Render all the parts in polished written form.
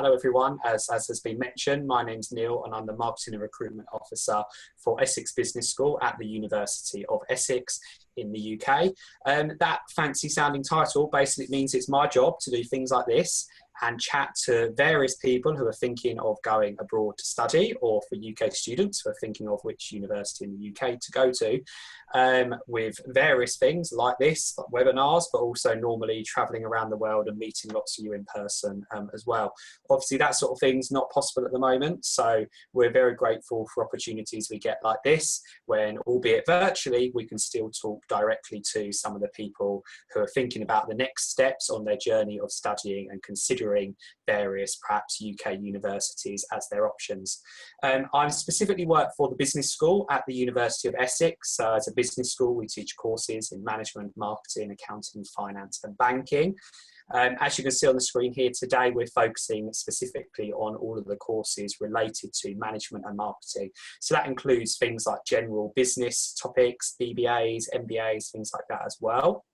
Hello everyone, as has been mentioned, my name's Neil and I'm the Marketing and Recruitment Officer for Essex Business School at the University of Essex in the UK. That fancy sounding title basically means it's my job to do things like this and chat to various people who are thinking of going abroad to study, or for UK students who are thinking of which university in the UK to go to, with various things like this, like webinars, but also normally travelling around the world and meeting lots of you in person as well. Obviously that sort of thing's not possible at the moment, so we're very grateful for opportunities we get like this, when, albeit virtually, we can still talk directly to some of the people who are thinking about the next steps on their journey of studying and considering various perhaps UK universities as their options. I specifically work for the business school at the University of Essex. As a business school, we teach courses in management, marketing, accounting, finance and banking. As you can see on the screen here today, we're focusing specifically on all of the courses related to management and marketing. So that includes things like general business topics, BBAs, MBAs, things like that as well.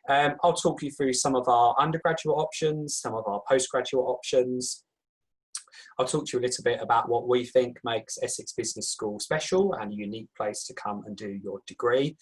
I'll talk you through some of our undergraduate options, some of our postgraduate options. I'll talk to you a little bit about what we think makes Essex Business School special and a unique place to come and do your degree.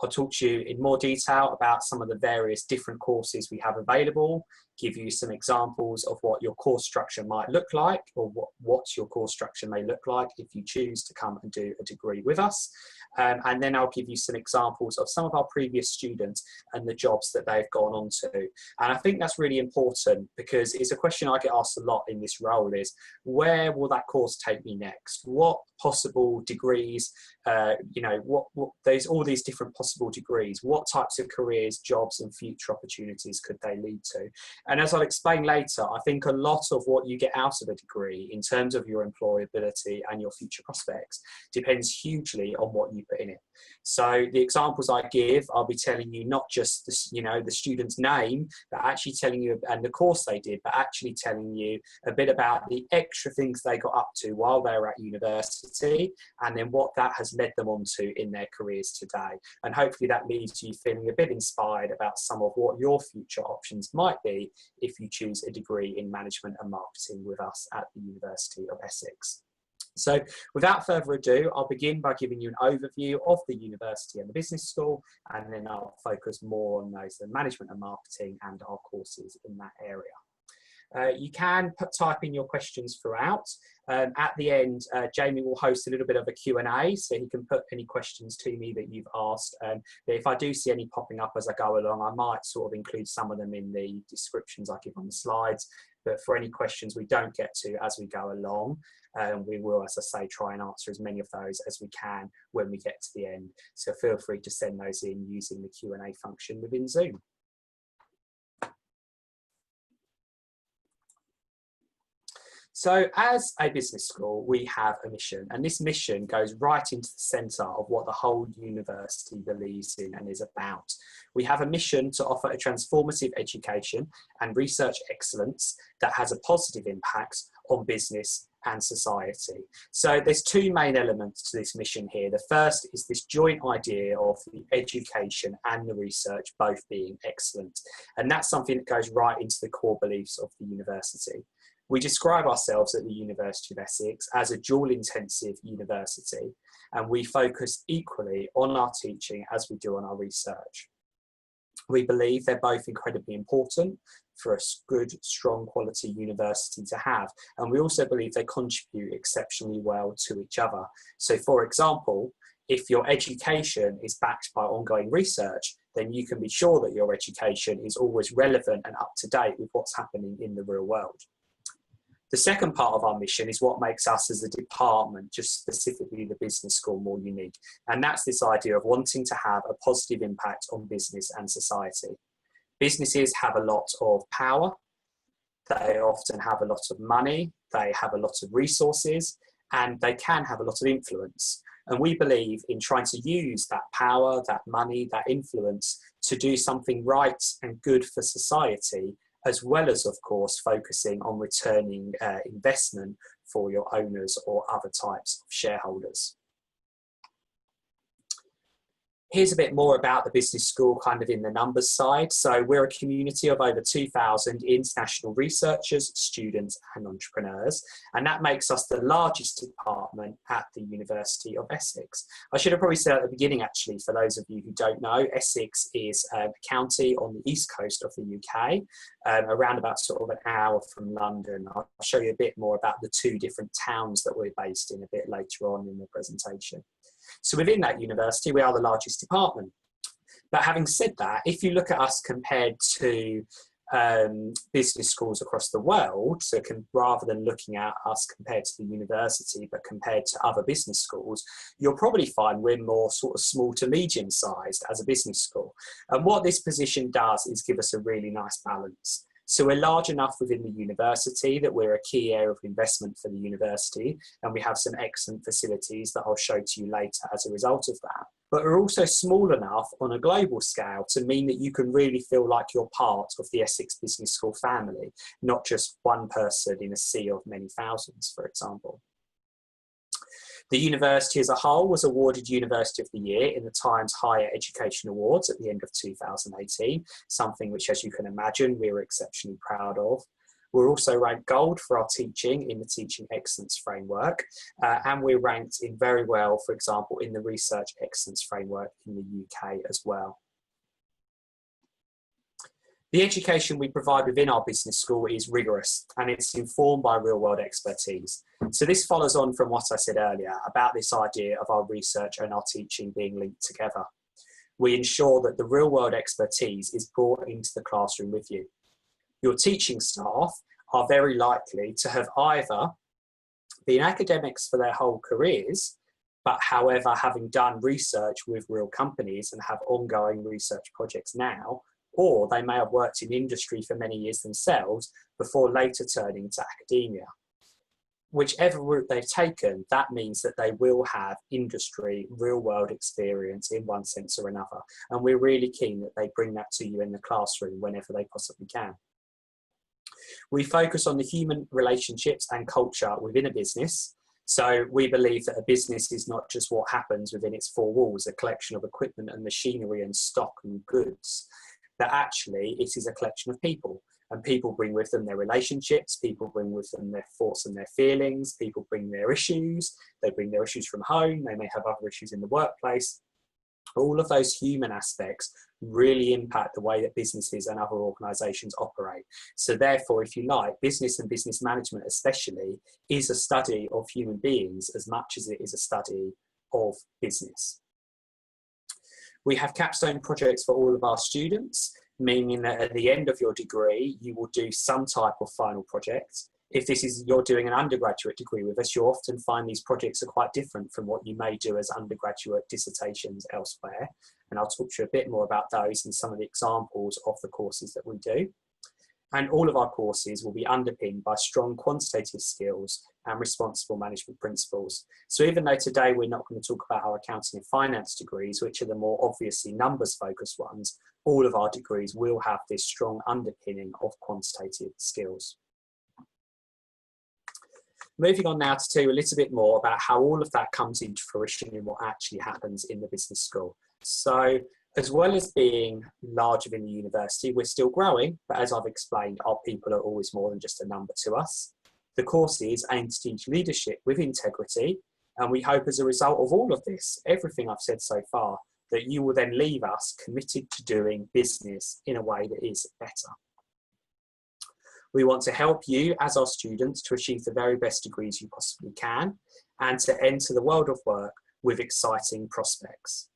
I'll talk to you in more detail about some of the various different courses we have available, give you some examples of what your course structure might look like, or what your course structure may look like if you choose to come and do a degree with us. And then I'll give you some examples of some of our previous students and the jobs that they've gone on to. And I think that's really important, because it's a question I get asked a lot in this role is, where will that course take me next? What possible degrees, there's all these different possible degrees. What types of careers, jobs and future opportunities could they lead to? And as I'll explain later, I think a lot of what you get out of a degree in terms of your employability and your future prospects depends hugely on what you put in it. So the examples I give, I'll be telling you not just the student's name, but actually telling you, and the course they did, but actually telling you a bit about the extra things they got up to while they were at university, and then what that has led them on to in their careers today. And hopefully that leaves you feeling a bit inspired about some of what your future options might be if you choose a degree in management and marketing with us at the University of Essex. So without further ado, I'll begin by giving you an overview of the university and the business school, and then I'll focus more on those, the management and marketing and our courses in that area. You can type in your questions throughout. At the end, Jamie will host a little bit of a Q&A, so he can put any questions to me that you've asked. But if I do see any popping up as I go along, I might sort of include some of them in the descriptions I give on the slides. But for any questions we don't get to as we go along, we will, as I say, try and answer as many of those as we can when we get to the end. So feel free to send those in using the Q&A function within Zoom. So as a business school, we have a mission, and this mission goes right into the centre of what the whole university believes in and is about. We have a mission to offer a transformative education and research excellence that has a positive impact on business and society. So there's two main elements to this mission here. The first is this joint idea of the education and the research both being excellent. And that's something that goes right into the core beliefs of the university. We describe ourselves at the University of Essex as a dual-intensive university, and we focus equally on our teaching as we do on our research. We believe they're both incredibly important for a good, strong quality university to have, and we also believe they contribute exceptionally well to each other. So for example, if your education is backed by ongoing research, then you can be sure that your education is always relevant and up to date with what's happening in the real world. The second part of our mission is what makes us as a department, just specifically the business school, more unique. And that's this idea of wanting to have a positive impact on business and society. Businesses have a lot of power. They often have a lot of money. They have a lot of resources, and they can have a lot of influence. And we believe in trying to use that power, that money, that influence to do something right and good for society, as well as, of course, focusing on returning investment for your owners or other types of shareholders. Here's a bit more about the business school kind of in the numbers side. So we're a community of over 2,000 international researchers, students and entrepreneurs. And that makes us the largest department at the University of Essex. I should have probably said at the beginning, actually, for those of you who don't know, Essex is a county on the east coast of the UK, around about sort of an hour from London. I'll show you a bit more about the two different towns that we're based in a bit later on in the presentation. So within that university, we are the largest department. But having said that, if you look at us compared to business schools across the world, so rather than looking at us compared to the university, but compared to other business schools, you'll probably find we're more sort of small to medium sized as a business school. And what this position does is give us a really nice balance. So we're large enough within the university that we're a key area of investment for the university, and we have some excellent facilities that I'll show to you later as a result of that. But we're also small enough on a global scale to mean that you can really feel like you're part of the Essex Business School family, not just one person in a sea of many thousands, for example. The university as a whole was awarded University of the Year in the Times Higher Education Awards at the end of 2018, something which, as you can imagine, we were exceptionally proud of. We're also ranked gold for our teaching in the Teaching Excellence Framework, and we're ranked in very well, for example, in the Research Excellence Framework in the UK as well. The education we provide within our business school is rigorous and it's informed by real world expertise. So this follows on from what I said earlier about this idea of our research and our teaching being linked together. We ensure that the real world expertise is brought into the classroom with you. Your teaching staff are very likely to have either been academics for their whole careers, but however, having done research with real companies and have ongoing research projects now, or they may have worked in industry for many years themselves before later turning to academia. Whichever route they've taken, that means that they will have industry, real-world experience in one sense or another. And we're really keen that they bring that to you in the classroom whenever they possibly can. We focus on the human relationships and culture within a business. So we believe that a business is not just what happens within its four walls, a collection of equipment and machinery and stock and goods. That actually it is a collection of people, and people bring with them their relationships, people bring with them their thoughts and their feelings, people bring their issues, they bring their issues from home, they may have other issues in the workplace. All of those human aspects really impact the way that businesses and other organisations operate. So therefore, if you like, business and business management especially is a study of human beings as much as it is a study of business. We have capstone projects for all of our students, meaning that at the end of your degree, you will do some type of final project. If you're doing an undergraduate degree with us, you'll often find these projects are quite different from what you may do as undergraduate dissertations elsewhere. And I'll talk to you a bit more about those and some of the examples of the courses that we do. And all of our courses will be underpinned by strong quantitative skills and responsible management principles. So even though today we're not going to talk about our accounting and finance degrees, which are the more obviously numbers focused ones, all of our degrees will have this strong underpinning of quantitative skills. Moving on now to tell you a little bit more about how all of that comes into fruition in what actually happens in the business school. So as well as being larger than the university, we're still growing, but as I've explained, our people are always more than just a number to us. The courses aim to teach leadership with integrity, and we hope as a result of all of this, everything I've said so far, that you will then leave us committed to doing business in a way that is better. We want to help you as our students to achieve the very best degrees you possibly can and to enter the world of work with exciting prospects.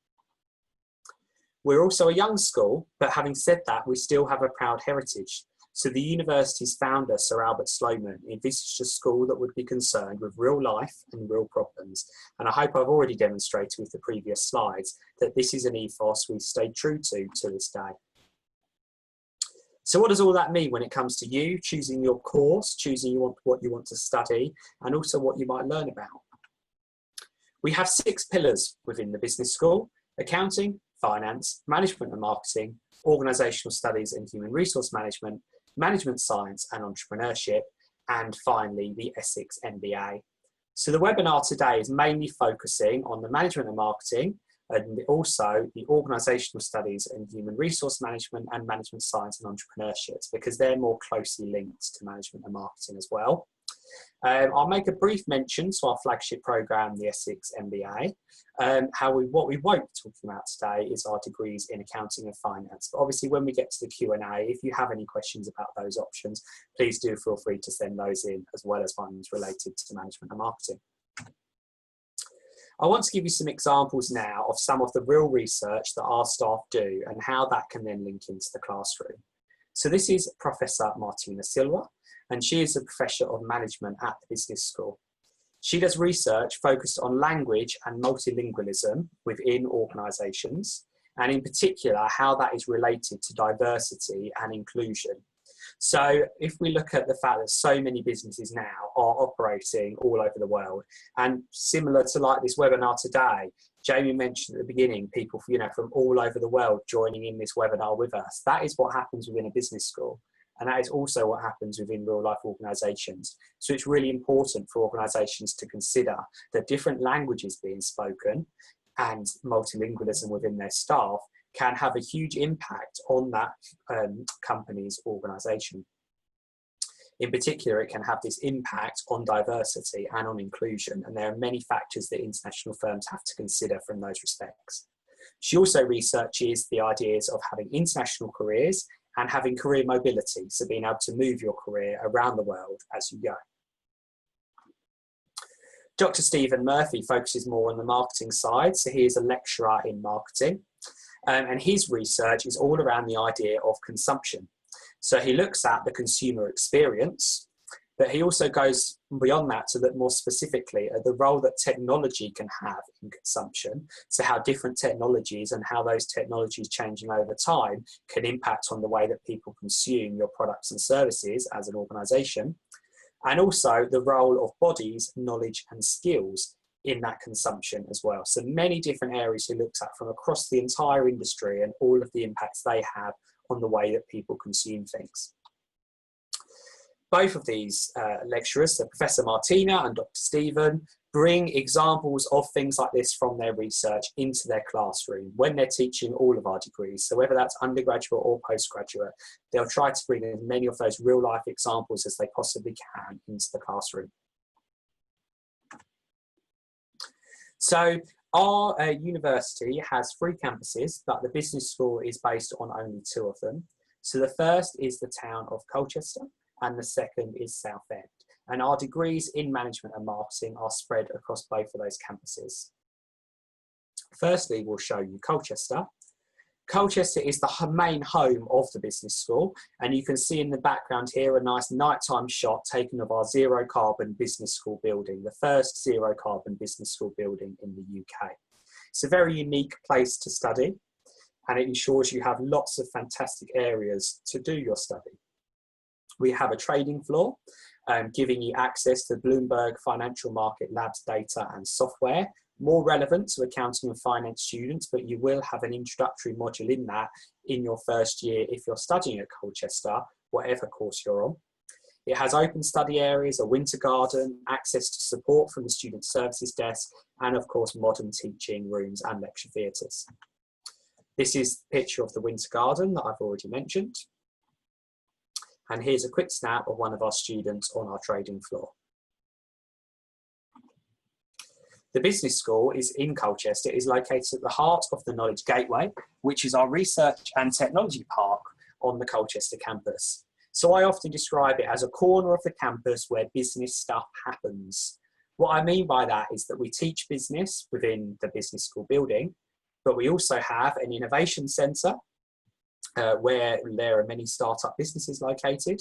We're also a young school, but having said that, we still have a proud heritage. So the university's founder, Sir Albert Sloman, envisaged a school that would be concerned with real life and real problems. And I hope I've already demonstrated with the previous slides that this is an ethos we've stayed true to this day. So what does all that mean when it comes to you choosing your course, choosing what you want to study, and also what you might learn about? We have 6 pillars within the business school: accounting, finance, management and marketing, organisational studies and human resource management, management science and entrepreneurship, and finally the Essex MBA. So the webinar today is mainly focusing on the management and marketing, and also the organisational studies and human resource management and management science and entrepreneurship, because they're more closely linked to management and marketing as well. I'll make a brief mention to our flagship programme, the Essex MBA. What we won't be talking about today is our degrees in accounting and finance. But obviously, when we get to the Q&A, if you have any questions about those options, please do feel free to send those in, as well as ones related to management and marketing. I want to give you some examples now of some of the real research that our staff do and how that can then link into the classroom. So this is Professor Martina Silva, and she is a professor of management at the business school. She does research focused on language and multilingualism within organisations, and in particular, how that is related to diversity and inclusion. So if we look at the fact that so many businesses now are operating all over the world, and similar to like this webinar today, Jamie mentioned at the beginning, people from all over the world joining in this webinar with us. That is what happens within a business school. And that is also what happens within real life organisations. So it's really important for organisations to consider that different languages being spoken and multilingualism within their staff can have a huge impact on that company's organisation. In particular, it can have this impact on diversity and on inclusion, and there are many factors that international firms have to consider from those respects. She also researches the ideas of having international careers and having career mobility, so being able to move your career around the world as you go. Dr. Stephen Murphy focuses more on the marketing side, so he is a lecturer in marketing, and his research is all around the idea of consumption. So he looks at the consumer experience, but he also goes beyond that to look more specifically at the role that technology can have in consumption. So how different technologies and how those technologies changing over time can impact on the way that people consume your products and services as an organisation. And also the role of bodies, knowledge and skills in that consumption as well. So many different areas he looks at from across the entire industry and all of the impacts they have on the way that people consume things. Both of these lecturers, so Professor Martina and Dr. Stephen, bring examples of things like this from their research into their classroom when they're teaching all of our degrees. So whether that's undergraduate or postgraduate, they'll try to bring as many of those real life examples as they possibly can into the classroom. So our university has 3 campuses, but the business school is based on only 2 of them. So the first is the town of Colchester, and the second is Southend. And our degrees in management and marketing are spread across both of those campuses. Firstly, we'll show you Colchester. Colchester is the main home of the business school, and you can see in the background here a nice nighttime shot taken of our zero carbon business school building, the first zero carbon business school building in the UK. It's a very unique place to study, and it ensures you have lots of fantastic areas to do your study. We have a trading floor, giving you access to Bloomberg Financial Market Labs data and software, more relevant to accounting and finance students, but you will have an introductory module in that in your first year if you're studying at Colchester, whatever course you're on. It has open study areas, a winter garden, access to support from the student services desk, and of course modern teaching rooms and lecture theatres. This is a picture of the winter garden that I've already mentioned. And here's a quick snap of one of our students on our trading floor. The business school is in Colchester, is located at the heart of the Knowledge Gateway, which is our research and technology park on the Colchester campus. So I often describe it as a corner of the campus where business stuff happens. What I mean by that is that we teach business within the business school building, but we also have an innovation centre where there are many startup businesses located,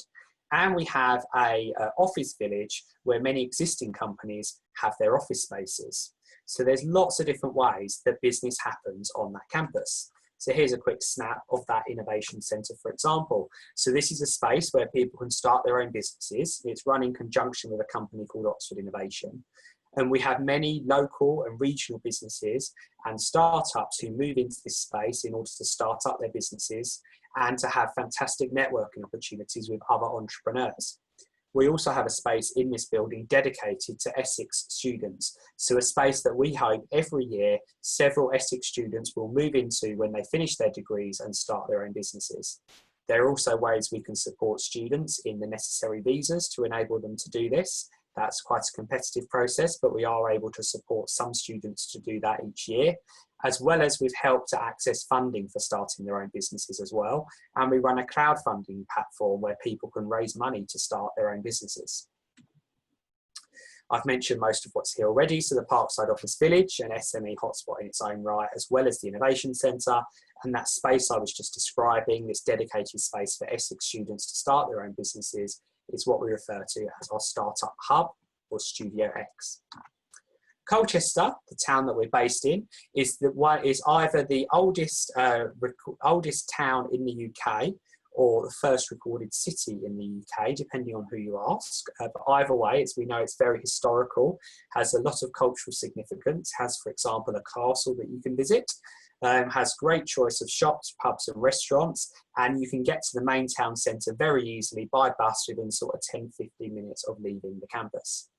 and we have a office village where many existing companies have their office spaces. So there's lots of different ways that business happens on that campus. So here's a quick snap of that innovation centre, for example. So this is a space where people can start their own businesses. It's run in conjunction with a company called Oxford Innovation. And we have many local and regional businesses and startups who move into this space in order to start up their businesses and to have fantastic networking opportunities with other entrepreneurs. We also have a space in this building dedicated to Essex students. So a space that we hope every year several Essex students will move into when they finish their degrees and start their own businesses. There are also ways we can support students in the necessary visas to enable them to do this. That's quite a competitive process, but we are able to support some students to do that each year, as well as we've helped to access funding for starting their own businesses as well. And we run a crowdfunding platform where people can raise money to start their own businesses. I've mentioned most of what's here already. So the Parkside Office Village, an SME hotspot in its own right, as well as the Innovation Centre, and that space I was just describing, this dedicated space for Essex students to start their own businesses, is what we refer to as our startup hub, or Studio X. Colchester, the town that we're based in, is either the oldest town in the UK or the first recorded city in the UK, depending on who you ask. But either way, we know it's very historical, has a lot of cultural significance, has, for example, a castle that you can visit, has great choice of shops, pubs and restaurants, and you can get to the main town centre very easily by bus within sort of 10-15 minutes of leaving the campus.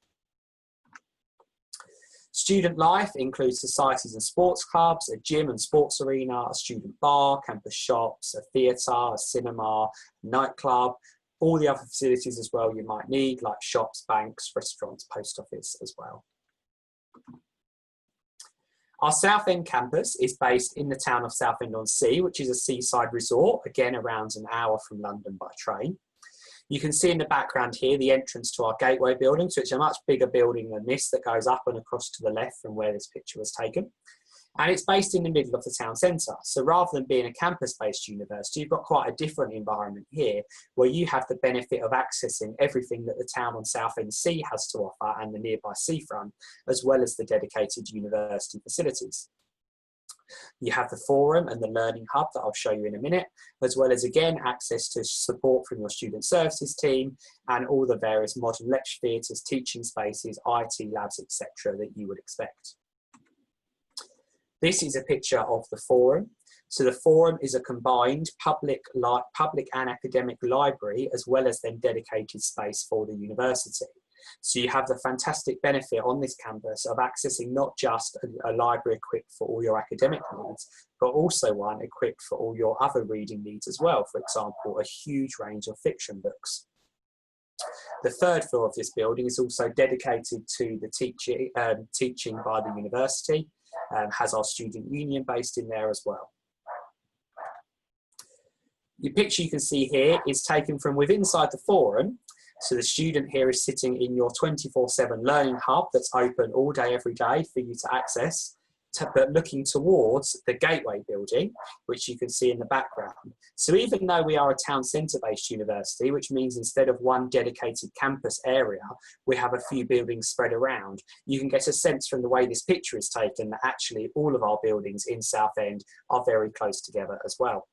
Student life includes societies and sports clubs, a gym and sports arena, a student bar, campus shops, a theatre, a cinema, a nightclub, all the other facilities as well you might need, like shops, banks, restaurants, post office as well. Our Southend campus is based in the town of Southend-on-Sea, which is a seaside resort, again around an hour from London by train. You can see in the background here the entrance to our Gateway building, so it's a much bigger building than this that goes up and across to the left from where this picture was taken. And it's based in the middle of the town centre. So rather than being a campus-based university, you've got quite a different environment here where you have the benefit of accessing everything that the town on Southend Sea has to offer and the nearby seafront, as well as the dedicated university facilities. You have the forum and the learning hub that I'll show you in a minute, as well as, again, access to support from your student services team and all the various modern lecture theatres, teaching spaces, IT labs, etc. that you would expect. This is a picture of the forum. So the forum is a combined public and academic library, as well as then dedicated space for the university. So you have the fantastic benefit on this campus of accessing not just a library equipped for all your academic needs, but also one equipped for all your other reading needs as well. For example, a huge range of fiction books. The third floor of this building is also dedicated to the teaching by the university, has our student union based in there as well. The picture you can see here is taken from within inside the forum. So the student here is sitting in your 24/7 learning hub that's open all day, every day for you to access, but looking towards the Gateway building, which you can see in the background. So even though we are a town centre-based university, which means instead of one dedicated campus area, we have a few buildings spread around, you can get a sense from the way this picture is taken that actually all of our buildings in Southend are very close together as well.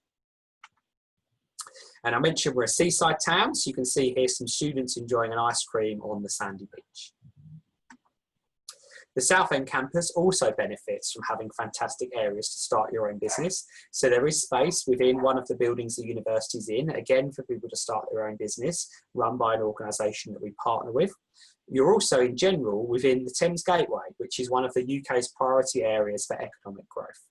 And I mentioned we're a seaside town, so you can see here some students enjoying an ice cream on the sandy beach. The Southend campus also benefits from having fantastic areas to start your own business. So there is space within one of the buildings the university's in, again for people to start their own business, run by an organisation that we partner with. You're also in general within the Thames Gateway, which is one of the UK's priority areas for economic growth.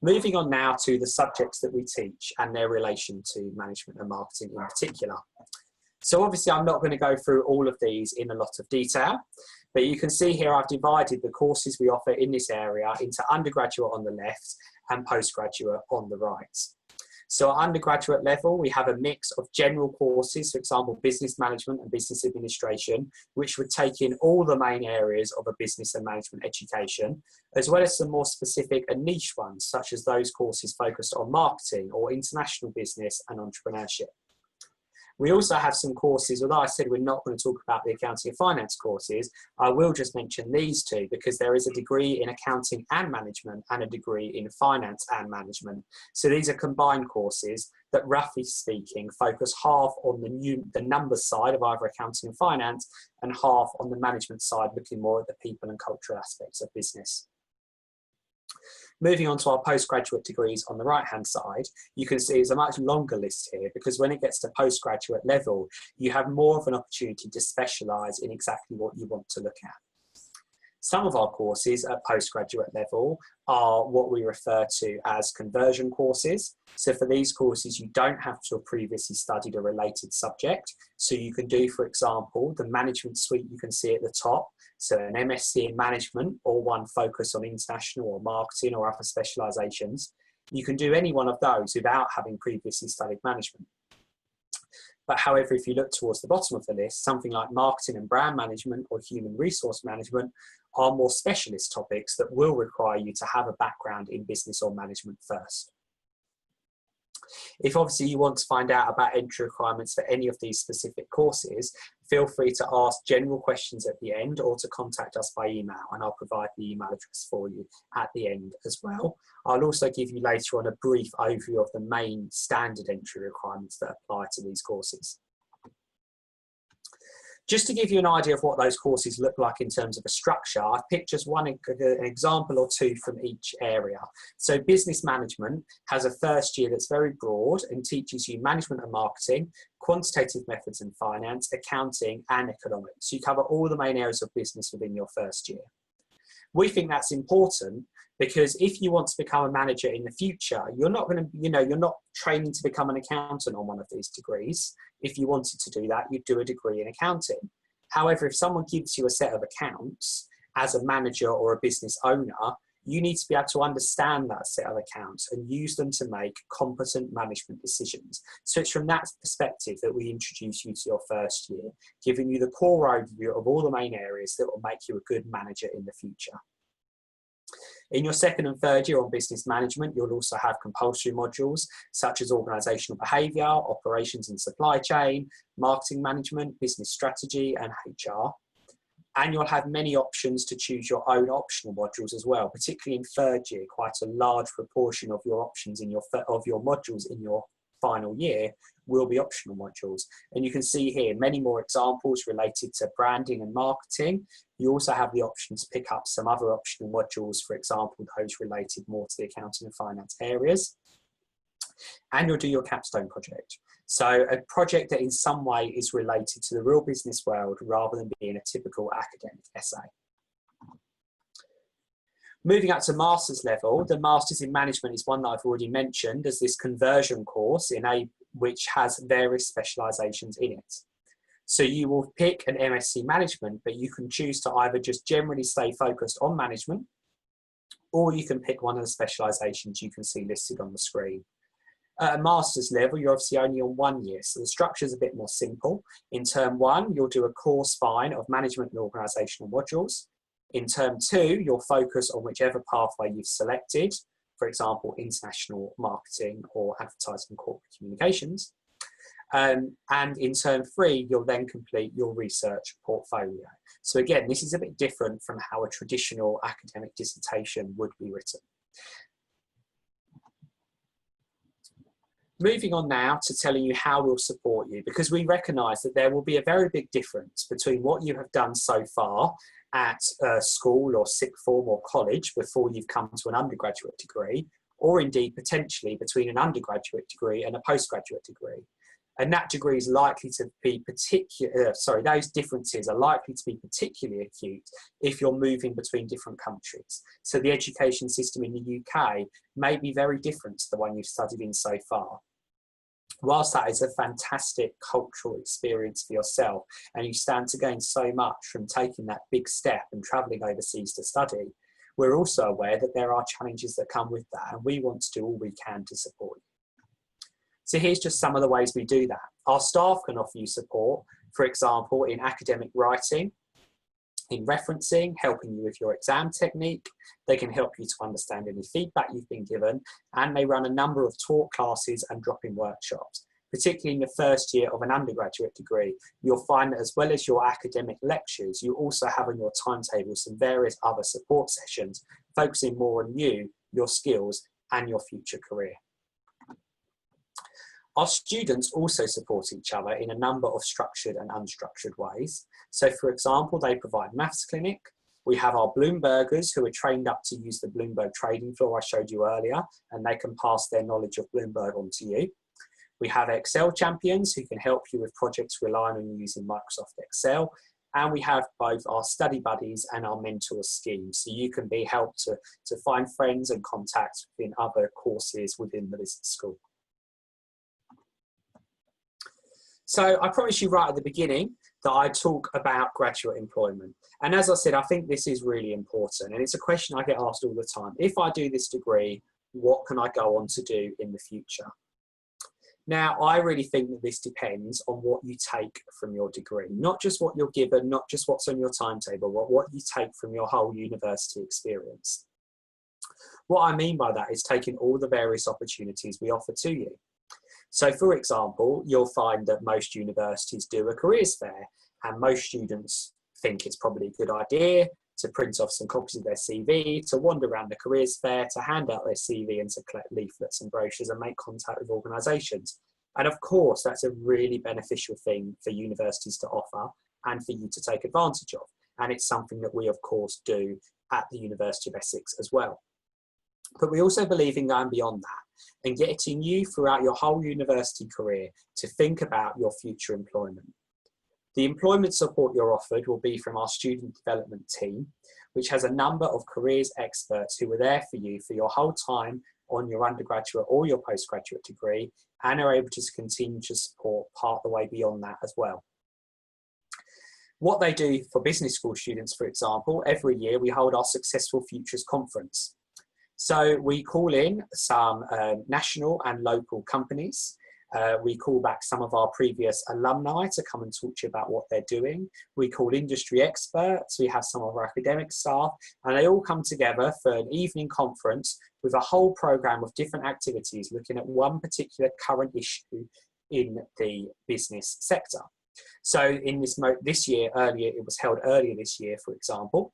Moving on now to the subjects that we teach and their relation to management and marketing in particular. So obviously I'm not going to go through all of these in a lot of detail, but you can see here I've divided the courses we offer in this area into undergraduate on the left and postgraduate on the right. So at undergraduate level, we have a mix of general courses, for example, business management and business administration, which would take in all the main areas of a business and management education, as well as some more specific and niche ones, such as those courses focused on marketing or international business and entrepreneurship. We also have some courses, although I said we're not going to talk about the accounting and finance courses, I will just mention these two because there is a degree in accounting and management and a degree in finance and management. So these are combined courses that, roughly speaking, focus half on the numbers side of either accounting and finance and half on the management side, looking more at the people and cultural aspects of business. Moving on to our postgraduate degrees on the right-hand side, you can see it's a much longer list here because when it gets to postgraduate level, you have more of an opportunity to specialise in exactly what you want to look at. Some of our courses at postgraduate level are what we refer to as conversion courses. So for these courses, you don't have to have previously studied a related subject. So you can do, for example, the management suite you can see at the top. So an MSc in management or one focused on international or marketing or other specialisations. You can do any one of those without having previously studied management. But however, if you look towards the bottom of the list, something like marketing and brand management or human resource management are more specialist topics that will require you to have a background in business or management first. If obviously you want to find out about entry requirements for any of these specific courses, feel free to ask general questions at the end or to contact us by email, and I'll provide the email address for you at the end as well. I'll also give you later on a brief overview of the main standard entry requirements that apply to these courses. Just to give you an idea of what those courses look like in terms of a structure, I've picked just an example or two from each area. So business management has a first year that's very broad and teaches you management and marketing, quantitative methods in finance, accounting and economics. You cover all the main areas of business within your first year. We think that's important because if you want to become a manager in the future, you're not going to, you're not training to become an accountant on one of these degrees. If you wanted to do that, you'd do a degree in accounting. However, if someone gives you a set of accounts as a manager or a business owner, you need to be able to understand that set of accounts and use them to make competent management decisions. So it's from that perspective that we introduce you to your first year, giving you the core overview of all the main areas that will make you a good manager in the future. In your second and third year on business management, you'll also have compulsory modules such as organisational behaviour, operations and supply chain, marketing management, business strategy and HR. And you'll have many options to choose your own optional modules as well, particularly in third year. Quite a large proportion of your options in your modules in your final year will be optional modules. And you can see here many more examples related to branding and marketing. You also have the option to pick up some other optional modules, for example, those related more to the accounting and finance areas. And you'll do your capstone project. So a project that in some way is related to the real business world rather than being a typical academic essay. Moving up to master's level, the Masters in Management is one that I've already mentioned as this conversion course which has various specialisations in it. So you will pick an MSc Management, but you can choose to either just generally stay focused on management, or you can pick one of the specialisations you can see listed on the screen. At a master's level, you're obviously only on 1 year, so the structure is a bit more simple. In term 1, you'll do a core spine of management and organisational modules. In term 2, you'll focus on whichever pathway you've selected, for example, international marketing or advertising and corporate communications. And in term 3, you'll then complete your research portfolio. So again, this is a bit different from how a traditional academic dissertation would be written. Moving on now to telling you how we'll support you, because we recognise that there will be a very big difference between what you have done so far at school or sixth form or college before you've come to an undergraduate degree, or indeed potentially between an undergraduate degree and a postgraduate degree. And that degree is likely to be those differences are likely to be particularly acute if you're moving between different countries. So the education system in the UK may be very different to the one you've studied in so far. Whilst that is a fantastic cultural experience for yourself, and you stand to gain so much from taking that big step and travelling overseas to study, we're also aware that there are challenges that come with that, and we want to do all we can to support you. So here's just some of the ways we do that. Our staff can offer you support, for example, in academic writing, in referencing, helping you with your exam technique. They can help you to understand any feedback you've been given, and they run a number of talk classes and drop-in workshops. Particularly in the first year of an undergraduate degree, you'll find that as well as your academic lectures, you also have on your timetable some various other support sessions, focusing more on you, your skills, and your future career. Our students also support each other in a number of structured and unstructured ways. So for example, they provide maths clinic, We have our Bloombergers who are trained up to use the Bloomberg trading floor I showed you earlier, and they can pass their knowledge of Bloomberg on to you. We have Excel champions who can help you with projects relying on using Microsoft Excel. And we have both our study buddies and our mentor schemes. So you can be helped to find friends and contacts in other courses within the business school. So I promised you right at the beginning that I'd talk about graduate employment. And as I said, I think this is really important. And it's a question I get asked all the time. If I do this degree, what can I go on to do in the future? Now, I really think that this depends on what you take from your degree, not just what you're given, not just what's on your timetable, but what you take from your whole university experience. What I mean by that is taking all the various opportunities we offer to you. So, for example, you'll find that most universities do a careers fair, and most students think it's probably a good idea to print off some copies of their CV, to wander around the careers fair, to hand out their CV and to collect leaflets and brochures and make contact with organisations. And of course, that's a really beneficial thing for universities to offer and for you to take advantage of. And it's something that we, of course, do at the University of Essex as well. But we also believe in going beyond that and getting you throughout your whole university career to think about your future employment. The employment support you're offered will be from our student development team, which has a number of careers experts who are there for you for your whole time on your undergraduate or your postgraduate degree, and are able to continue to support part the way beyond that as well. What they do for business school students, for example, every year we hold our Successful Futures Conference. So we call in some national and local companies. We call back some of our previous alumni to come and talk to you about what they're doing. We call industry experts. We have some of our academic staff, and they all come together for an evening conference with a whole program of different activities looking at one particular current issue in the business sector. So in this year, it was held earlier this year, for example,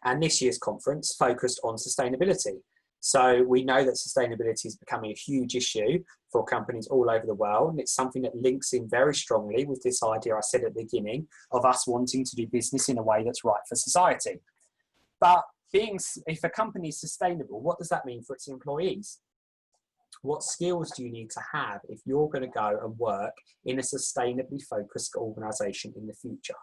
and this year's conference focused on sustainability. So we know that sustainability is becoming a huge issue for companies all over the world, and it's something that links in very strongly with this idea I said at the beginning of us wanting to do business in a way that's right for society. But if a company is sustainable, what does that mean for its employees? What skills do you need to have if you're going to go and work in a sustainably focused organisation in the future?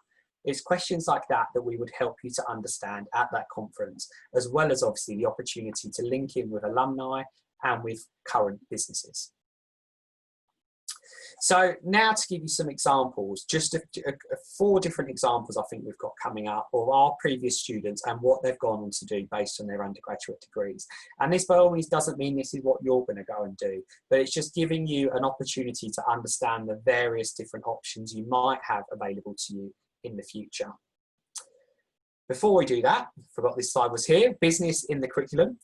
It's questions like that that we would help you to understand at that conference, as well as obviously the opportunity to link in with alumni and with current businesses. So now to give you some examples, just 4 different examples I think we've got coming up of our previous students and what they've gone on to do based on their undergraduate degrees. And this by all means doesn't mean this is what you're going to go and do, but it's just giving you an opportunity to understand the various different options you might have available to you in the future. Before we do that, I forgot this slide was here, business in the curriculum.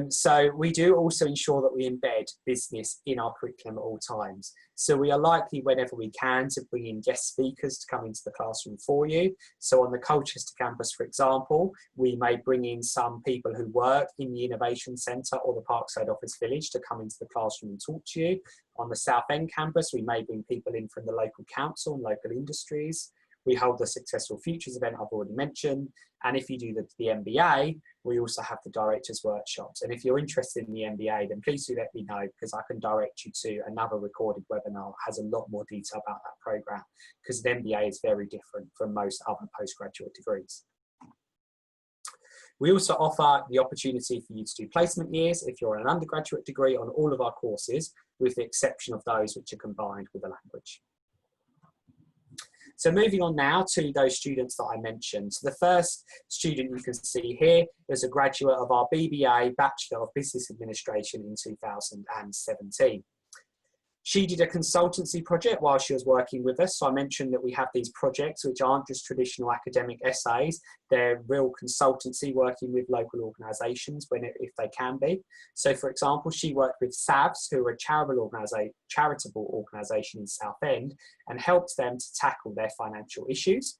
So we do also ensure that we embed business in our curriculum at all times. So we are likely, whenever we can, to bring in guest speakers to come into the classroom for you. So on the Colchester campus, for example, we may bring in some people who work in the Innovation Centre or the Parkside Office Village to come into the classroom and talk to you. On the South End campus, we may bring people in from the local council and local industries. We hold the Successful Futures event I've already mentioned. And if you do the MBA, we also have the Directors Workshops. And if you're interested in the MBA, then please do let me know, because I can direct you to another recorded webinar that has a lot more detail about that programme, because the MBA is very different from most other postgraduate degrees. We also offer the opportunity for you to do placement years if you're on an undergraduate degree on all of our courses, with the exception of those which are combined with a language. So moving on now to those students that I mentioned. So the first student you can see here is a graduate of our BBA Bachelor of Business Administration in 2017. She did a consultancy project while she was working with us. So I mentioned that we have these projects which aren't just traditional academic essays, they're real consultancy working with local organisations if they can be. So for example, she worked with SAVS, who are a charitable organisation in Southend, and helped them to tackle their financial issues.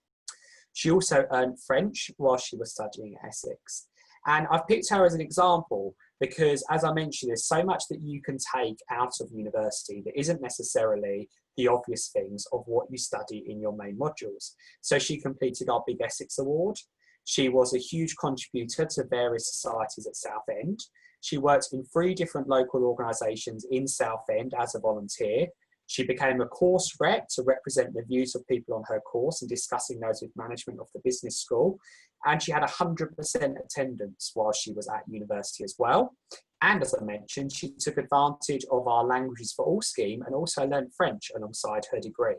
She also earned French while she was studying at Essex. And I've picked her as an example because, as I mentioned, there's so much that you can take out of university that isn't necessarily the obvious things of what you study in your main modules. So she completed our Big Essex Award. She was a huge contributor to various societies at Southend. She worked in 3 different local organisations in Southend as a volunteer. She became a course rep to represent the views of people on her course and discussing those with management of the business school. And she had 100% attendance while she was at university as well. And as I mentioned, she took advantage of our Languages for All scheme and also learned French alongside her degree.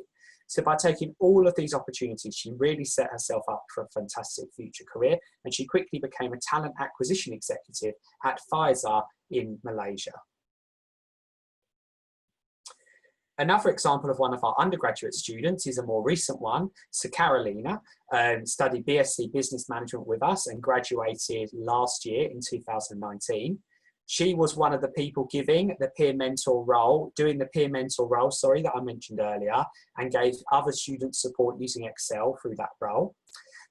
So by taking all of these opportunities, she really set herself up for a fantastic future career, and she quickly became a talent acquisition executive at Pfizer in Malaysia. Another example of one of our undergraduate students is a more recent one. So Carolina studied BSc Business Management with us and graduated last year in 2019. She was one of the people doing the peer mentor role, that I mentioned earlier, and gave other students support using Excel through that role.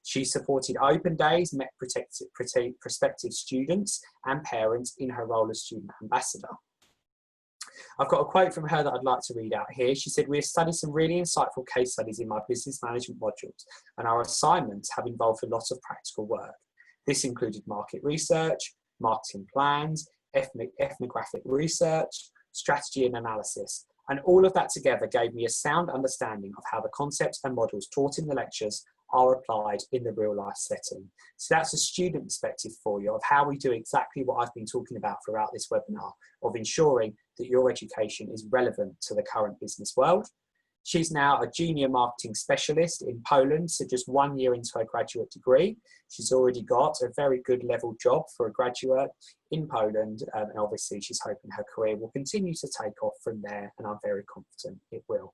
She supported open days, met prospective students and parents in her role as student ambassador. I've got a quote from her that I'd like to read out here. She said, "We have studied some really insightful case studies in my business management modules, and our assignments have involved a lot of practical work. This included market research, marketing plans, ethnographic research, strategy and analysis. And all of that together gave me a sound understanding of how the concepts and models taught in the lectures are applied in the real life setting." So that's a student perspective for you of how we do exactly what I've been talking about throughout this webinar, of ensuring that your education is relevant to the current business world. She's now a junior marketing specialist in Poland, so just 1 year into her graduate degree. She's already got a very good level job for a graduate in Poland, and obviously she's hoping her career will continue to take off from there, and I'm very confident it will.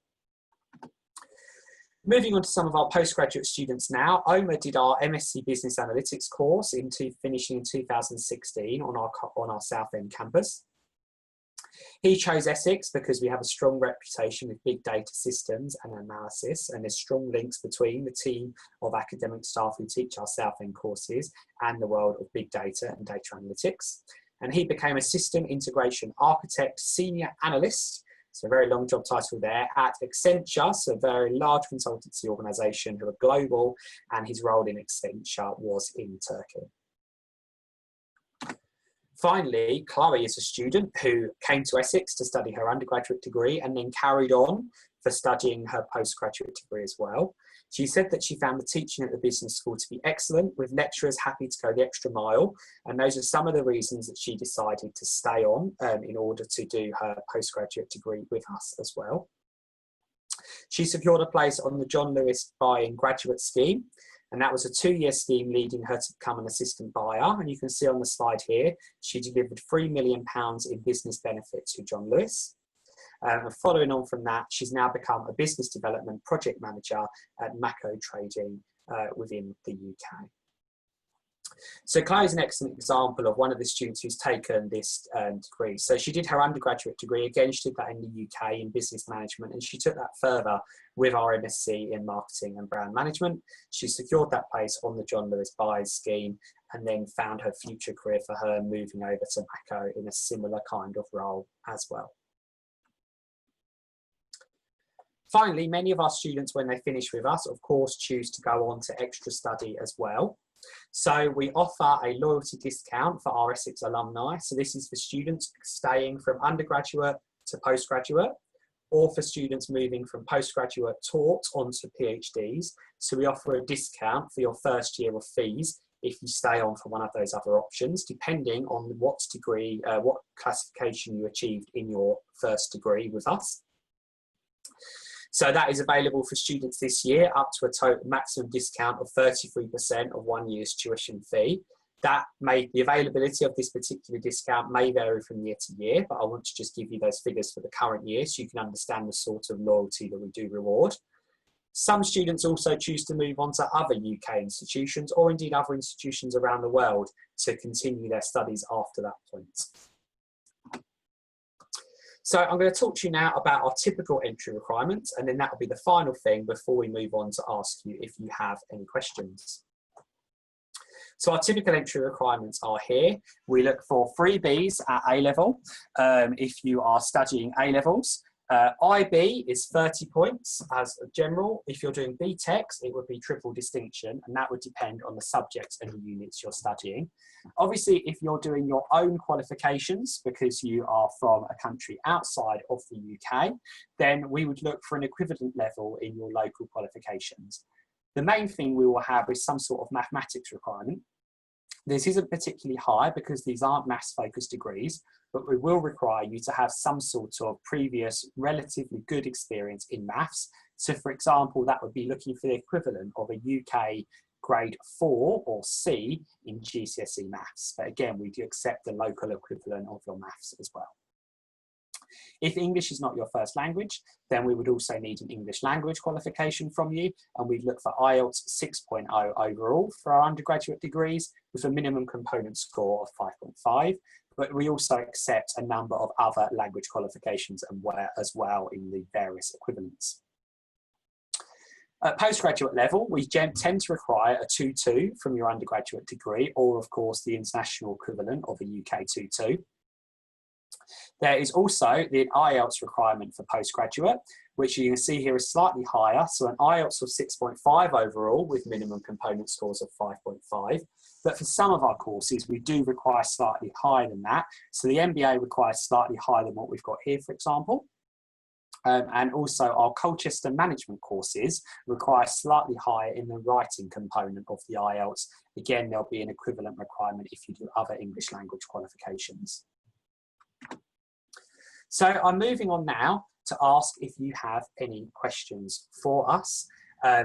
Moving on to some of our postgraduate students now. Omar did our MSc Business Analytics course finishing in 2016 on our Southend campus. He chose Essex because we have a strong reputation with big data systems and analysis, and there's strong links between the team of academic staff who teach our Southend courses and the world of big data and data analytics. And he became a system integration architect, senior analyst, so a very long job title there, at Accenture, so a very large consultancy organisation who are global, and his role in Accenture was in Turkey. Finally, Chloe is a student who came to Essex to study her undergraduate degree and then carried on for studying her postgraduate degree as well. She said that she found the teaching at the business school to be excellent, with lecturers happy to go the extra mile, and those are some of the reasons that she decided to stay on in order to do her postgraduate degree with us as well. She secured a place on the John Lewis Buying Graduate Scheme, and that was a 2-year scheme leading her to become an assistant buyer. And you can see on the slide here, she delivered £3 million in business benefits to John Lewis. And following on from that, she's now become a business development project manager at Mako Trading within the UK. So Chloe is an excellent example of one of the students who's taken this degree. So she did her undergraduate degree. Again, she did that in the UK in business management, and she took that further with our MSc in marketing and brand management. She secured that place on the John Lewis Buyers scheme, and then found her future career for her moving over to Mako in a similar kind of role as well. Finally, many of our students, when they finish with us, of course, choose to go on to extra study as well. So we offer a loyalty discount for our Essex alumni. So this is for students staying from undergraduate to postgraduate, or for students moving from postgraduate taught onto PhDs. So we offer a discount for your first year of fees if you stay on for one of those other options, depending on what degree, what classification you achieved in your first degree with us. So that is available for students this year, up to a total maximum discount of 33% of 1 year's tuition fee. The availability of this particular discount may vary from year to year, but I want to just give you those figures for the current year so you can understand the sort of loyalty that we do reward. Some students also choose to move on to other UK institutions, or indeed other institutions around the world, to continue their studies after that point. So I'm going to talk to you now about our typical entry requirements, and then that will be the final thing before we move on to ask you if you have any questions. So our typical entry requirements are here. We look for 3 Bs at A-level if you are studying A-levels. IB is 30 points as a general. If you're doing BTECs, it would be triple distinction, and that would depend on the subjects and the units you're studying. Obviously, if you're doing your own qualifications because you are from a country outside of the UK, then we would look for an equivalent level in your local qualifications. The main thing we will have is some sort of mathematics requirement. This isn't particularly high because these aren't maths-focused degrees, but we will require you to have some sort of previous relatively good experience in maths. So for example, that would be looking for the equivalent of a UK grade 4 or C in GCSE maths. But again, we do accept the local equivalent of your maths as well. If English is not your first language, then we would also need an English language qualification from you, and we'd look for IELTS 6.0 overall for our undergraduate degrees with a minimum component score of 5.5, but we also accept a number of other language qualifications as well in the various equivalents. At postgraduate level, we tend to require a 2-2 from your undergraduate degree, or of course the international equivalent of a UK 2-2. There is also the IELTS requirement for postgraduate, which you can see here is slightly higher. So an IELTS of 6.5 overall with minimum component scores of 5.5. But for some of our courses, we do require slightly higher than that. So the MBA requires slightly higher than what we've got here, for example. And also our Colchester management courses require slightly higher in the writing component of the IELTS. Again, there'll be an equivalent requirement if you do other English language qualifications. So I'm moving on now to ask if you have any questions for us.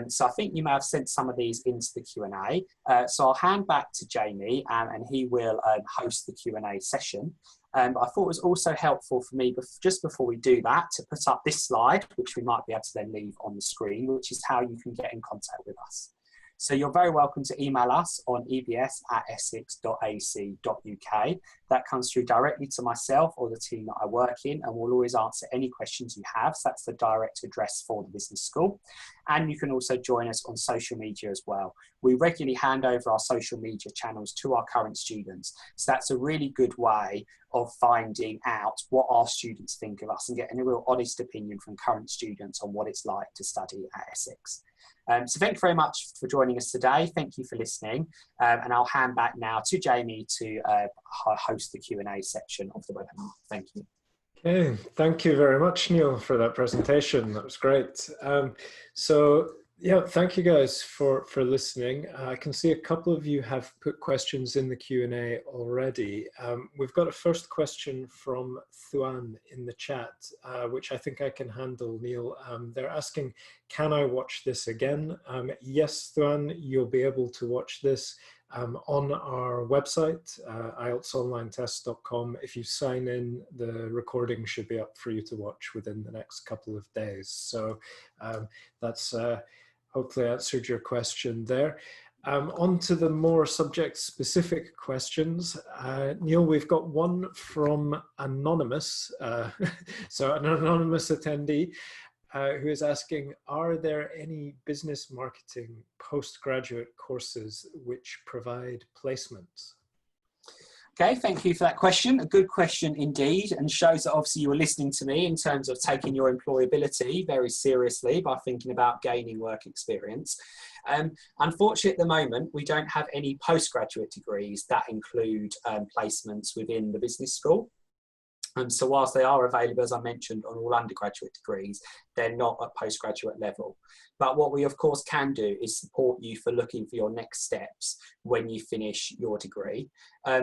So I think you may have sent some of these into the Q&A. So I'll hand back to Jamie and he will host the Q&A session. But I thought it was also helpful for me, just before we do that, to put up this slide, which we might be able to then leave on the screen, which is how you can get in contact with us. So you're very welcome to email us on ebs@essex.ac.uk. That comes through directly to myself or the team that I work in, and we'll always answer any questions you have. So that's the direct address for the business school. And you can also join us on social media as well. We regularly hand over our social media channels to our current students. So that's a really good way of finding out what our students think of us and getting a real honest opinion from current students on what it's like to study at Essex. So thank you very much for joining us today. Thank you for listening. And I'll hand back now to Jamie to host the Q&A section of the webinar. Thank you. Okay, thank you very much, Neil, for that presentation. That was great. Yeah, thank you guys for listening. I can see a couple of you have put questions in the Q&A already. We've got a first question from Thuan in the chat, which I think I can handle, Neil. They're asking, can I watch this again? Yes, Thuan, you'll be able to watch this on our website, ieltsonlinetest.com. If you sign in, the recording should be up for you to watch within the next couple of days. So that's hopefully answered your question there. On to the more subject-specific questions. Neil, we've got one from Anonymous, so an anonymous attendee, who is asking, are there any business marketing postgraduate courses which provide placements? Okay, thank you for that question. A good question indeed, and shows that obviously you were listening to me in terms of taking your employability very seriously by thinking about gaining work experience. Unfortunately, at the moment, we don't have any postgraduate degrees that include placements within the business school. So whilst they are available, as I mentioned, on all undergraduate degrees, they're not at postgraduate level. But what we of course can do is support you for looking for your next steps when you finish your degree.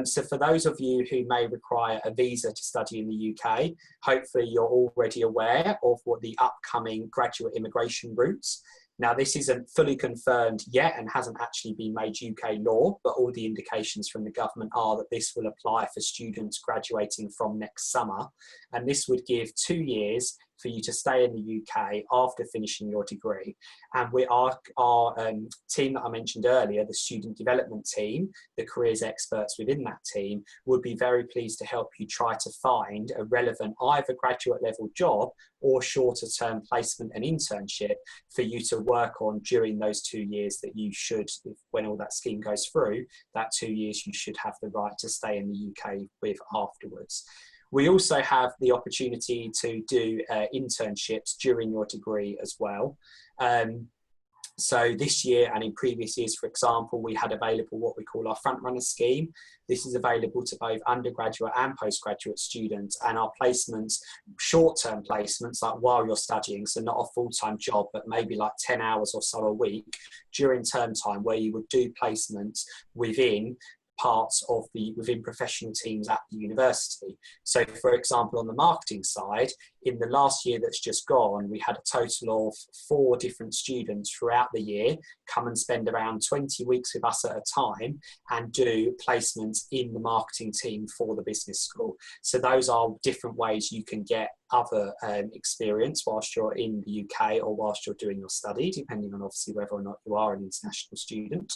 So for those of you who may require a visa to study in the UK, hopefully you're already aware of what the upcoming graduate immigration routes. Now, this isn't fully confirmed yet and hasn't actually been made UK law, but all the indications from the government are that this will apply for students graduating from next summer. And this would give 2 years for you to stay in the UK after finishing your degree. And our team that I mentioned earlier, the student development team, the careers experts within that team, would be very pleased to help you try to find a relevant either graduate level job or shorter term placement and internship for you to work on during those 2 years that you should, when all that scheme goes through, that 2 years you should have the right to stay in the UK with afterwards. We also have the opportunity to do internships during your degree as well. So this year and in previous years, for example, we had available what we call our frontrunner scheme. This is available to both undergraduate and postgraduate students, and our placements, short-term placements, like while you're studying, so not a full-time job, but maybe like 10 hours or so a week during term time, where you would do placements within parts of within professional teams at the university. So for example, on the marketing side, in the last year that's just gone, we had a total of 4 different students throughout the year come and spend around 20 weeks with us at a time and do placements in the marketing team for the business school. So those are different ways you can get other experience whilst you're in the UK or whilst you're doing your study, depending on obviously whether or not you are an international student.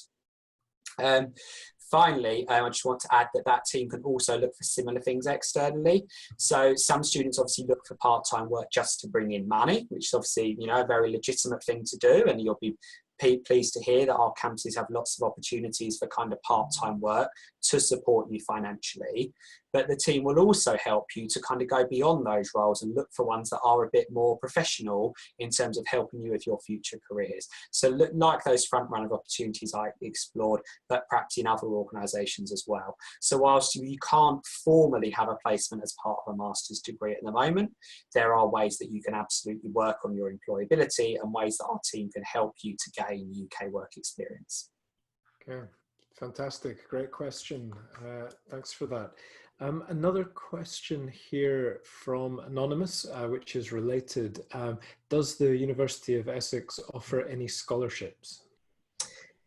Finally, I just want to add that that team can also look for similar things externally. So some students obviously look for part-time work just to bring in money, which is obviously, you know, a very legitimate thing to do, and you'll be pleased to hear that our campuses have lots of opportunities for kind of part-time work to support you financially. But the team will also help you to kind of go beyond those roles and look for ones that are a bit more professional in terms of helping you with your future careers. So look like those front runner opportunities I explored, but perhaps in other organisations as well. So whilst you can't formally have a placement as part of a master's degree at the moment, there are ways that you can absolutely work on your employability and ways that our team can help you to gain UK work experience. Okay, fantastic. Great question. Thanks for that. Another question here from Anonymous, which is related. Does the University of Essex offer any scholarships?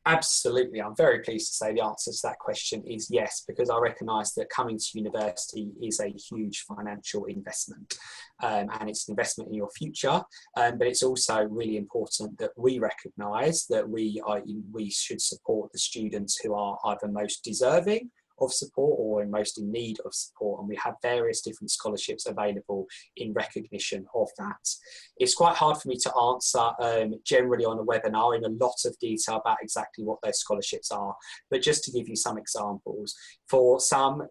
Absolutely. I'm very pleased to say the answer to that question is yes, because I recognise that coming to university is a huge financial investment, and it's an investment in your future, but it's also really important that we recognise that we should support the students who are either most deserving of support or most in need of support, and we have various different scholarships available in recognition of that. It's quite hard for me to answer generally on a webinar in a lot of detail about exactly what those scholarships are, but just to give you some examples, for some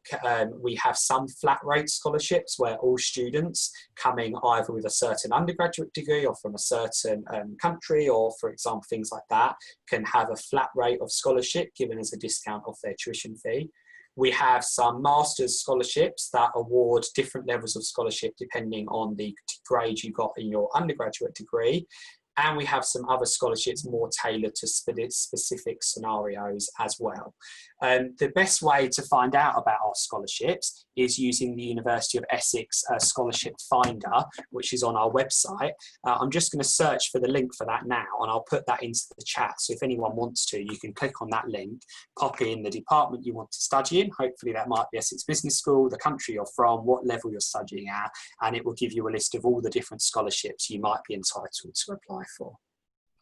we have some flat rate scholarships where all students coming either with a certain undergraduate degree or from a certain country, or for example things like that, can have a flat rate of scholarship given as a discount off their tuition fee. We have some master's scholarships that award different levels of scholarship depending on the grade you got in your undergraduate degree. And we have some other scholarships more tailored to specific scenarios as well. The best way to find out about our scholarships is using the University of Essex Scholarship Finder, which is on our website. I'm just going to search for the link for that now, and I'll put that into the chat. So if anyone wants to, you can click on that link, pop in the department you want to study in. Hopefully that might be Essex Business School, the country you're from, what level you're studying at, and it will give you a list of all the different scholarships you might be entitled to apply for.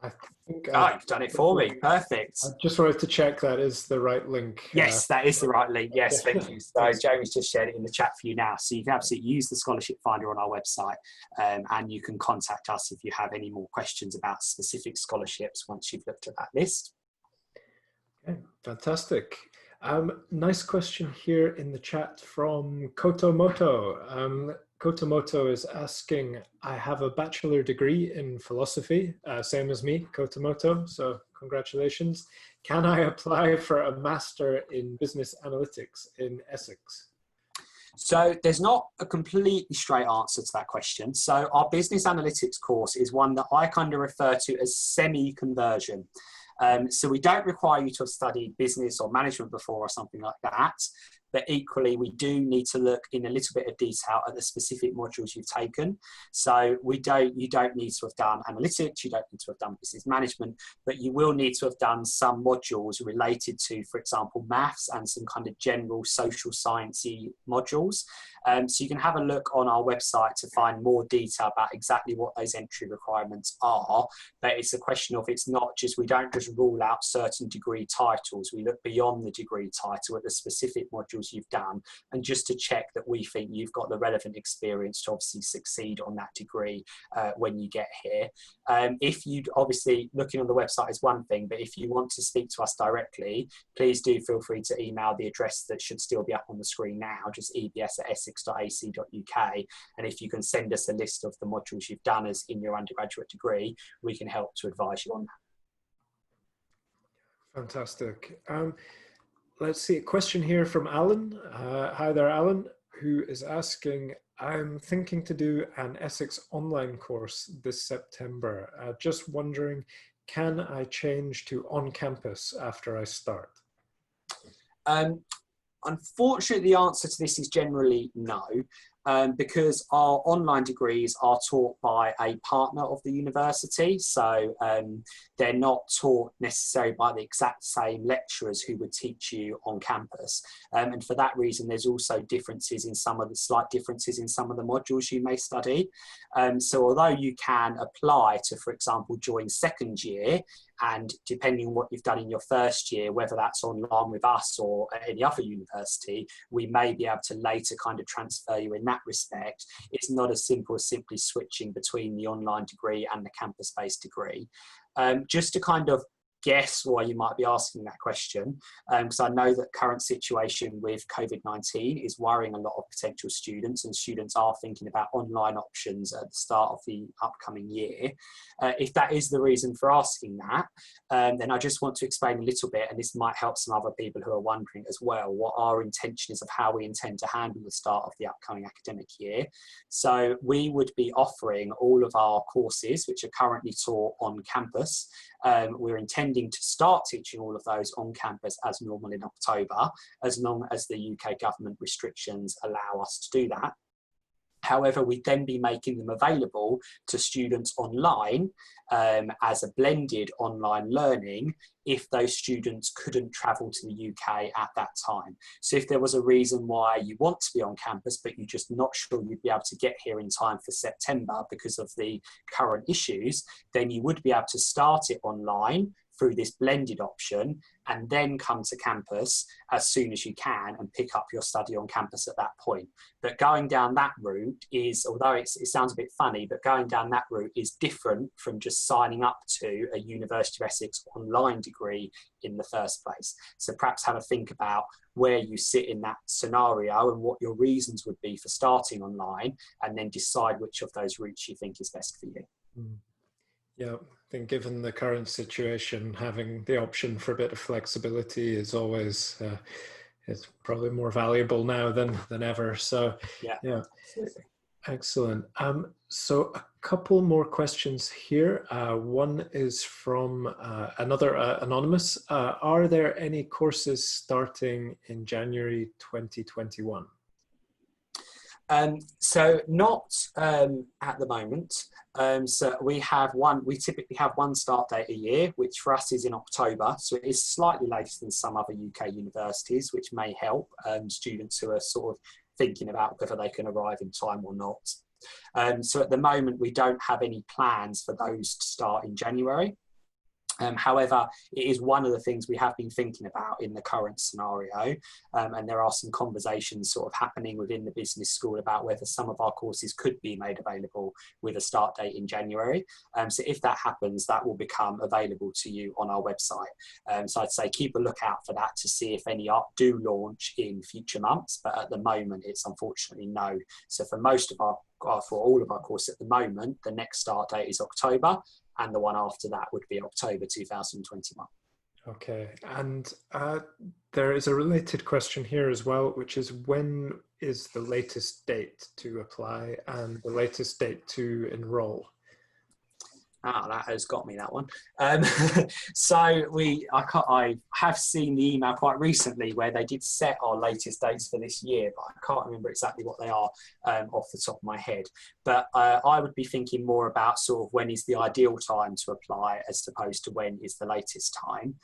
I think you've done it for me. Perfect. I just wanted to check that is the right link. Yes, that is the right link. Yes, thank you. So Jamie's just shared it in the chat for you now. So you can absolutely use the scholarship finder on our website, and you can contact us if you have any more questions about specific scholarships once you've looked at that list. Okay, fantastic. Nice question here in the chat from Kotomoto. Kotomoto is asking, I have a bachelor degree in philosophy, same as me, Kotomoto, so congratulations. Can I apply for a master in business analytics in Essex? So there's not a completely straight answer to that question. So our business analytics course is one that I kind of refer to as semi-conversion. So we don't require you to have studied business or management before or something like that. But equally, we do need to look in a little bit of detail at the specific modules you've taken. So you don't need to have done analytics, you don't need to have done business management, but you will need to have done some modules related to, for example, maths and some kind of general social sciencey modules. So you can have a look on our website to find more detail about exactly what those entry requirements are. But it's a question of, it's not just, we don't just rule out certain degree titles. We look beyond the degree title at the specific modules modules you've done, and just to check that we think you've got the relevant experience to obviously succeed on that degree when you get here. If you'd obviously, looking on the website is one thing, but if you want to speak to us directly, please do feel free to email the address that should still be up on the screen now, just ebs@essex.ac.uk. And if you can send us a list of the modules you've done as in your undergraduate degree, we can help to advise you on that. Fantastic. Let's see, a question here from Alan. Hi there, Alan, who is asking, I'm thinking to do an Essex online course this September. Just wondering, can I change to on campus after I start? Unfortunately, the answer to this is generally no, because our online degrees are taught by a partner of the university. So they're not taught necessarily by the exact same lecturers who would teach you on campus. And for that reason, there's also differences in slight differences in some of the modules you may study. So although you can apply to, for example, join second year, and depending on what you've done in your first year, whether that's online with us or at any other university, we may be able to later kind of transfer you in that respect. It's not as simple as simply switching between the online degree and the campus-based degree. Just to kind of guess why you might be asking that question, because I know that current situation with COVID-19 is worrying a lot of potential students, and students are thinking about online options at the start of the upcoming year. If that is the reason for asking that, then I just want to explain a little bit, and this might help some other people who are wondering as well, what our intention is of how we intend to handle the start of the upcoming academic year. So we would be offering all of our courses, which are currently taught on campus. We're intending to start teaching all of those on campus as normal in October, as long as the UK government restrictions allow us to do that. However, we'd then be making them available to students online as a blended online learning if those students couldn't travel to the UK at that time. So if there was a reason why you want to be on campus, but you're just not sure you'd be able to get here in time for September because of the current issues, then you would be able to start it online through this blended option and then come to campus as soon as you can and pick up your study on campus at that point. But going down that route is, although it sounds a bit funny, but going down that route is different from just signing up to a University of Essex online degree in the first place. So perhaps have a think about where you sit in that scenario and what your reasons would be for starting online, and then decide which of those routes you think is best for you. Yeah, I think given the current situation, having the option for a bit of flexibility is always it's probably more valuable now than ever. So yeah, absolutely. Excellent. So a couple more questions here. One is from another anonymous. Are there any courses starting in January 2021? So not at the moment. So we typically have one start date a year, which for us is in October. So it is slightly later than some other UK universities, which may help students who are sort of thinking about whether they can arrive in time or not. So at the moment, we don't have any plans for those to start in January. However, it is one of the things we have been thinking about in the current scenario, and there are some conversations sort of happening within the business school about whether some of our courses could be made available with a start date in January. So if that happens, that will become available to you on our website. So I'd say keep a lookout for that to see if any do launch in future months, but at the moment it's unfortunately no. So for all of our courses at the moment, the next start date is October, and the one after that would be October 2021. Okay, and there is a related question here as well, which is when is the latest date to apply and the latest date to enroll? That has got me, that one. So I have seen the email quite recently where they did set our latest dates for this year, but I can't remember exactly what they are off the top of my head. But I would be thinking more about sort of when is the ideal time to apply as opposed to when is the latest time.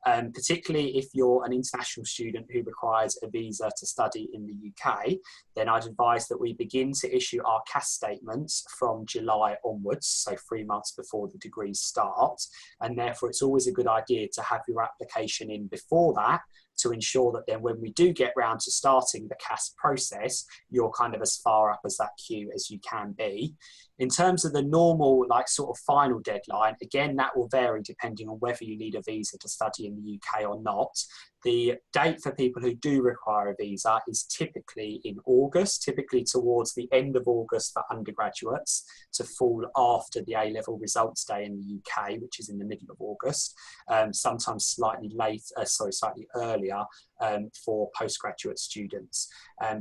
Particularly if you're an international student who requires a visa to study in the UK, then I'd advise that we begin to issue our CAS statements from July onwards, so 3 months before the degrees start. And therefore, it's always a good idea to have your application in before that, to ensure that then when we do get round to starting the CAS process, you're kind of as far up as that queue as you can be. In terms of the normal, like sort of final deadline, again, that will vary depending on whether you need a visa to study in the UK or not. The date for people who do require a visa is typically in August, typically towards the end of August for undergraduates, to fall after the A-level results day in the UK, which is in the middle of August, sometimes slightly earlier for postgraduate students.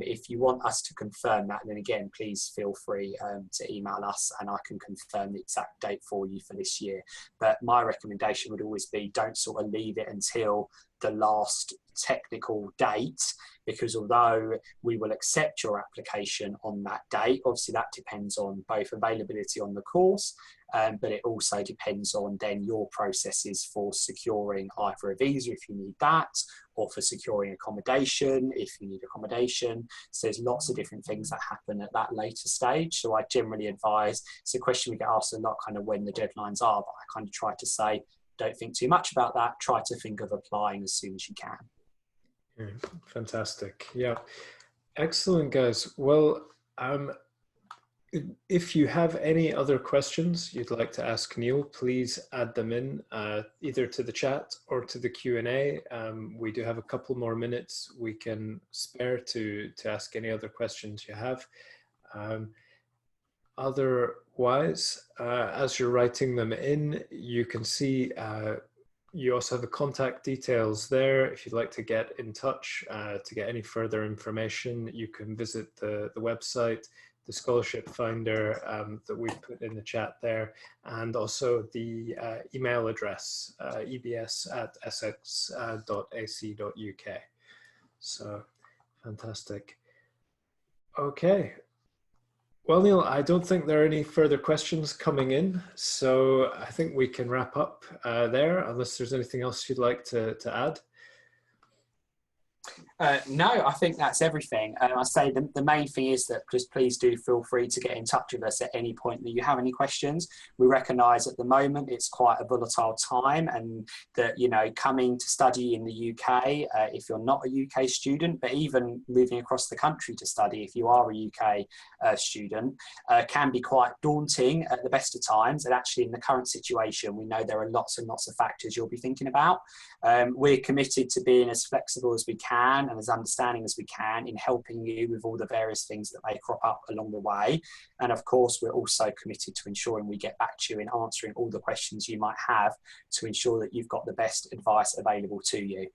If you want us to confirm that, then again, please feel free to email us and I can confirm the exact date for you for this year. But my recommendation would always be don't sort of leave it until the last technical date, because although we will accept your application on that date, obviously that depends on both availability on the course, but it also depends on then your processes for securing either a visa if you need that, or for securing accommodation if you need accommodation. So there's lots of different things that happen at that later stage. So I generally advise, it's a question we get asked a lot, kind of when the deadlines are, but I kind of try to say, don't think too much about that. Try to think of applying as soon as you can. Fantastic. Yeah. Excellent, guys. Well, if you have any other questions you'd like to ask Neal, please add them in either to the chat or to the Q&A. We do have a couple more minutes we can spare to ask any other questions you have. Otherwise, as you're writing them in, you can see you also have the contact details there. If you'd like to get in touch to get any further information, you can visit the website, the scholarship finder that we put in the chat there, and also the email address, ebs@essex.ac.uk. So fantastic. Okay. Well, Neal, I don't think there are any further questions coming in, so I think we can wrap up there, unless there's anything else you'd like to add. No, I think that's everything. I say the main thing is that just please do feel free to get in touch with us at any point that you have any questions. We recognise at the moment it's quite a volatile time, and that, you know, coming to study in the UK, if you're not a UK student, but even moving across the country to study if you are a UK student, can be quite daunting at the best of times. And actually in the current situation, we know there are lots and lots of factors you'll be thinking about. We're committed to being as flexible as we can and as understanding as we can in helping you with all the various things that may crop up along the way. And of course, we're also committed to ensuring we get back to you in answering all the questions you might have to ensure that you've got the best advice available to you.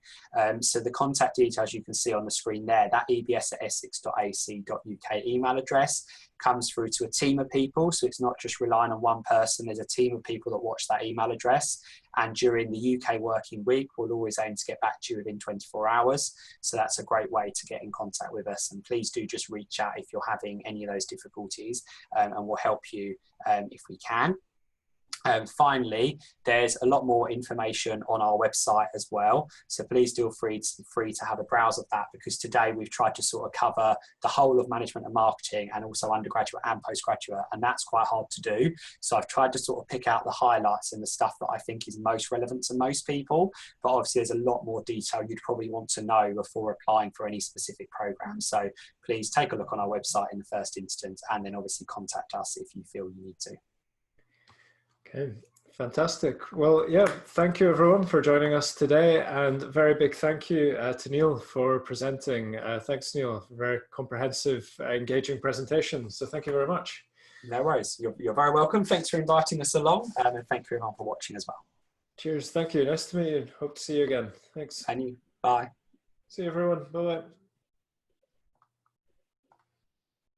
So the contact details you can see on the screen there, that ebs@essex.ac.uk email address comes through to a team of people. So it's not just relying on one person, there's a team of people that watch that email address. And during the UK working week, we'll always aim to get back to you within 24 hours. So that's a great way to get in contact with us. And please do just reach out if you're having any of those difficulties, and we'll help you if we can. Finally, there's a lot more information on our website as well. So please feel free to have a browse of that, because today we've tried to sort of cover the whole of management and marketing and also undergraduate and postgraduate, and that's quite hard to do. So I've tried to sort of pick out the highlights and the stuff that I think is most relevant to most people. But obviously there's a lot more detail you'd probably want to know before applying for any specific program. So please take a look on our website in the first instance, and then obviously contact us if you feel you need to. Okay, fantastic. Well, yeah, thank you everyone for joining us today, and a very big thank you to Neal for presenting. Thanks, Neal. Very comprehensive, engaging presentation. So thank you very much. No worries. You're very welcome. Thanks for inviting us along, and thank you everyone for watching as well. Cheers. Thank you. Nice to meet you. Hope to see you again. Thanks. And you. Bye. See you everyone. Bye-bye.